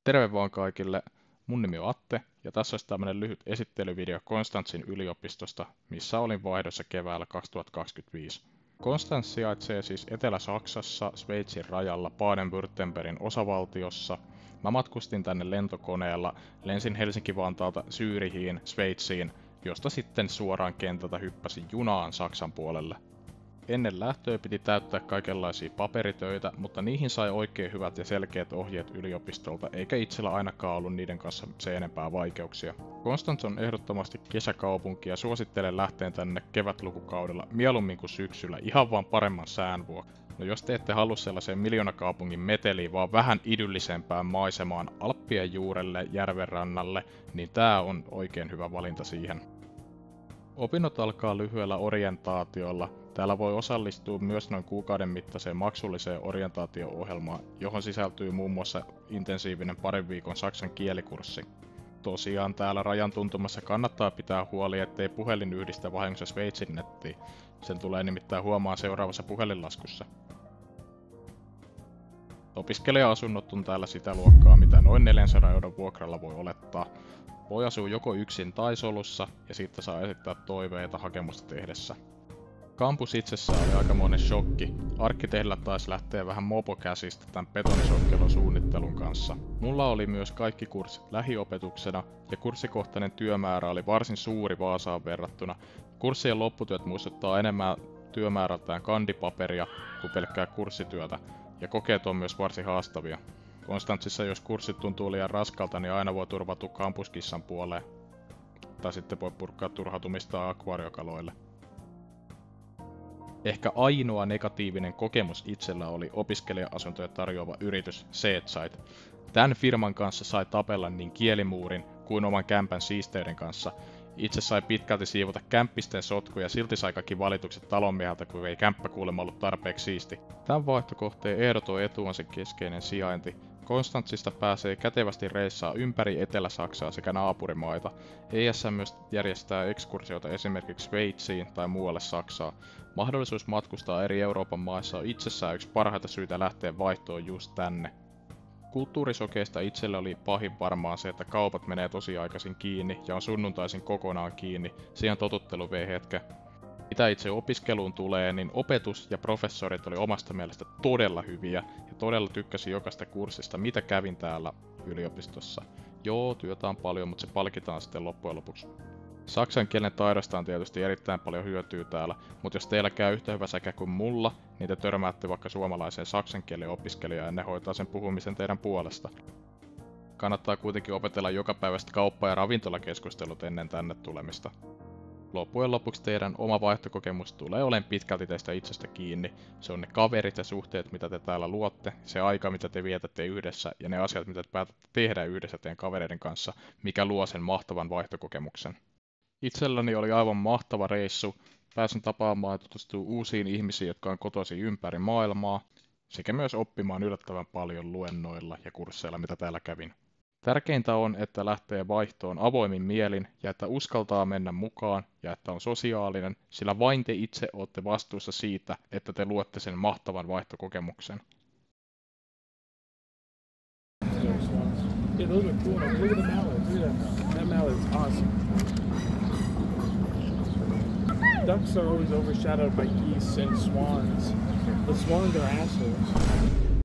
Terve vaan kaikille, mun nimi on Atte ja tässä olisi tämmönen lyhyt esittelyvideo Konstanzin yliopistosta, missä olin vaihdossa keväällä 2025. Konstanz sijaitsee siis Etelä-Saksassa, Sveitsin rajalla, Baden-Württembergin osavaltiossa. Mä matkustin tänne lentokoneella, lensin Helsinki-Vantaalta Zürichiin, Sveitsiin, josta sitten suoraan kentältä hyppäsin junaan Saksan puolelle. Ennen lähtöä piti täyttää kaikenlaisia paperitöitä, mutta niihin sai oikein hyvät ja selkeät ohjeet yliopistolta, eikä itsellä ainakaan ollut niiden kanssa se enempää vaikeuksia. Konstanz on ehdottomasti kesäkaupunki ja suosittelen lähteen tänne kevätlukukaudella mieluummin kuin syksyllä ihan vaan paremman sään vuoksi. No jos te ette halua sellaiseen miljoonakaupungin meteliin, vaan vähän idyllisempään maisemaan Alppien juurelle, järvenrannalle, niin tää on oikein hyvä valinta siihen. Opinnot alkaa lyhyellä orientaatiolla. Täällä voi osallistua myös noin kuukauden mittaiseen maksulliseen orientaatio-ohjelmaan, johon sisältyy muun muassa intensiivinen parin viikon saksan kielikurssi. Tosiaan täällä rajan tuntumassa kannattaa pitää huoli, ettei puhelin yhdistä vahingossa Sveitsin nettiin. Sen tulee nimittäin huomaa seuraavassa puhelinlaskussa. Opiskelija-asunnot on täällä sitä luokkaa, mitä noin 400 € vuokralla voi olettaa. Voi asua joko yksin tai solussa, ja siitä saa esittää toiveita hakemusta tehdessä. Kampus itsessään oli aikamoinen shokki. Arkkitehdillä taisi lähteä vähän mopo käsistä tämän betonisokkelon suunnittelun kanssa. Mulla oli myös kaikki kurssit lähiopetuksena, ja kurssikohtainen työmäärä oli varsin suuri Vaasaan verrattuna. Kurssien lopputyöt muistuttaa enemmän työmäärältään kandipaperia kuin pelkkää kurssityötä, ja kokeet on myös varsin haastavia. Konstanzissa jos kurssit tuntuu liian raskalta, niin aina voi turvautua kampuskissan puoleen. Tai sitten voi purkaa turhautumista akvaariokaloille. Ehkä ainoa negatiivinen kokemus itsellä oli opiskelija-asuntoja tarjoava yritys Seedside. Tämän firman kanssa sai tapella niin kielimuurin kuin oman kämpän siisteyden kanssa. Itse sai pitkälti siivota kämppisten sotkuja ja silti sai kaikki valitukset talonmieheltä, kun ei kämppä kuulemma ollut tarpeeksi siisti. Tämän vaihtokohteen ehdoton etu on se keskeinen sijainti. Konstanzista pääsee kätevästi reissaa ympäri Etelä-Saksaa sekä naapurimaita. ESM myös järjestää ekskursioita esimerkiksi Sveitsiin tai muualle Saksaa. Mahdollisuus matkustaa eri Euroopan maissa on itsessään yksi parhaita syitä lähteä vaihtoon just tänne. Kulttuurisokeista itselle oli pahin varmaan se, että kaupat menee tosi aikaisin kiinni ja on sunnuntaisin kokonaan kiinni. Siihen totuttelu vei hetken. Mitä itse opiskeluun tulee, niin opetus ja professorit oli omasta mielestä todella hyviä ja todella tykkäsin jokaista kurssista, mitä kävin täällä yliopistossa. Joo, työtä on paljon, mutta se palkitaan sitten loppujen lopuksi. Saksan kielen taidosta on tietysti erittäin paljon hyötyä täällä, mutta jos teillä käy yhtä hyvä säkä kuin mulla, niin te törmäätte vaikka suomalaiseen saksan kielen opiskelijaan ja ne hoitaa sen puhumisen teidän puolesta. Kannattaa kuitenkin opetella jokapäiväistä kauppa- ja ravintolakeskustelut ennen tänne tulemista. Loppujen lopuksi teidän oma vaihtokokemus tulee olemaan pitkälti teistä itsestä kiinni. Se on ne kaverit ja suhteet, mitä te täällä luotte, se aika, mitä te vietätte yhdessä ja ne asiat, mitä te päätätte tehdä yhdessä teidän kavereiden kanssa, mikä luo sen mahtavan vaihtokokemuksen. Itselläni oli aivan mahtava reissu. Pääsin tapaamaan ja tutustumaan uusiin ihmisiin, jotka on kotoisin ympäri maailmaa, sekä myös oppimaan yllättävän paljon luennoilla ja kursseilla, mitä täällä kävin. Tärkeintä on, että lähtee vaihtoon avoimin mielin ja että uskaltaa mennä mukaan ja että on sosiaalinen, sillä vain te itse olette vastuussa siitä, että te luotte sen mahtavan vaihtokokemuksen. Yeah, those are cool. Look at the mallard. Look at that. That mallard's awesome. Ducks are always overshadowed by geese and swans. The swans are assholes.